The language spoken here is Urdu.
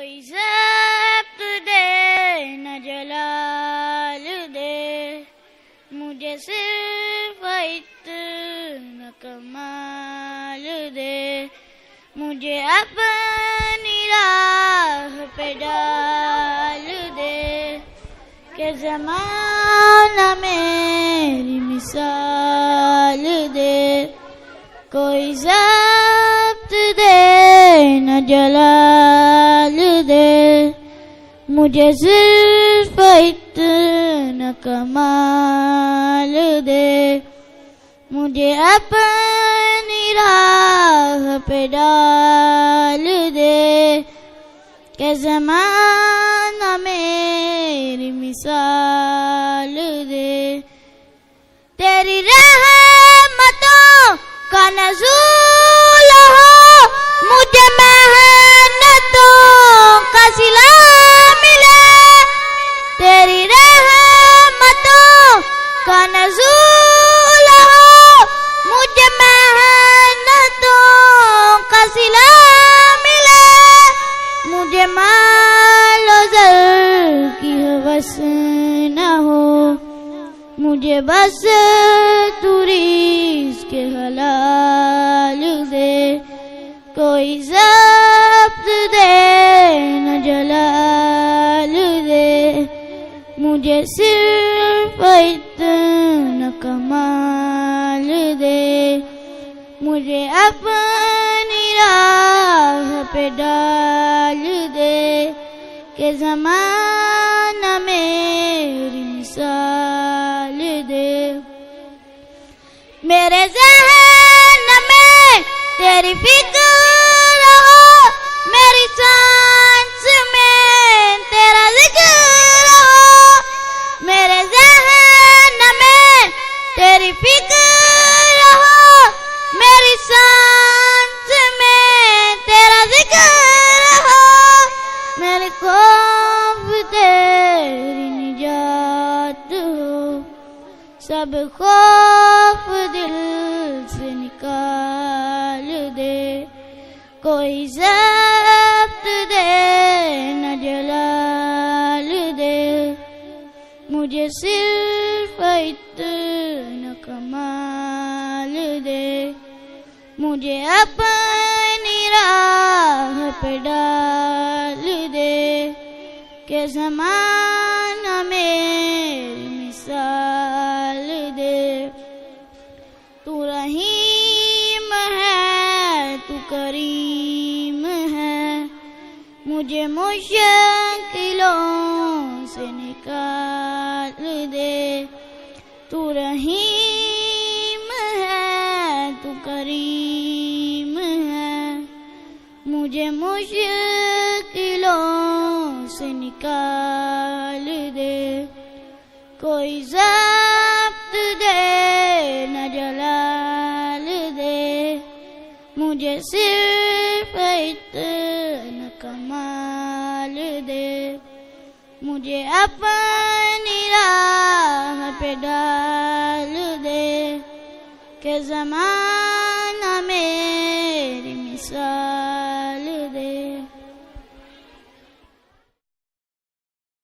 کوئی ضبط دے نہ جلال دے، مجھے صرف اتنا کمال دے، مجھے اپنی راہ پہ ڈال دے کہ زمانہ میری مثال دے، کوئی ضبط دے نہ جلال دے، مجھے صرف اتنا کمال دے، مجھے اپنی راہ پہ ڈال دے کہ زمانہ میری مثال دے، تیری رحمتوں کا نزول ہو، مجھے محنتوں کا صلہ ملے، تیری رحمتوں کا نزول ہو، مجھے محنتوں کا صلہ ملے، مجھے مال و زر کی ہوس نہ ہو، مجھے بس تو رزق حلال دے، کوئی ضبط دے نہ جلال دے، مجھے صرف اتنا کمال دے، مجھے اپنی راہ پہ ڈال دے کہ زمانہ میری مثال دے، میرے ذہن میں تیری فکر ہو، میری سانس میں تیرا ذکر ہو، میرے ذہن میں تیری فکر ہو، میری سانس میں تیرا ذکر ہو، میرے خوف تیری نجات ہو، سب خوف دل سے نکال دے، کوئی ضبط دے نہ جلال دے، مجھے صرف اتنا کمال دے، مجھے اپنی راہ پہ ڈال دے کہ زمانہ میری مثال دے، تو رحیم ہے تو کریم ہے، مجھے مشکلوں سے نکال دے، تو رحیم ہے تو کریم ہے، مجھے مشکلوں سے نکال دے، کوئی ضبط دے نہ جلال دے، مجھے صرف اتنا کمال دے، مجھے اپنی راہ پہ ڈال دے کہ زمانہ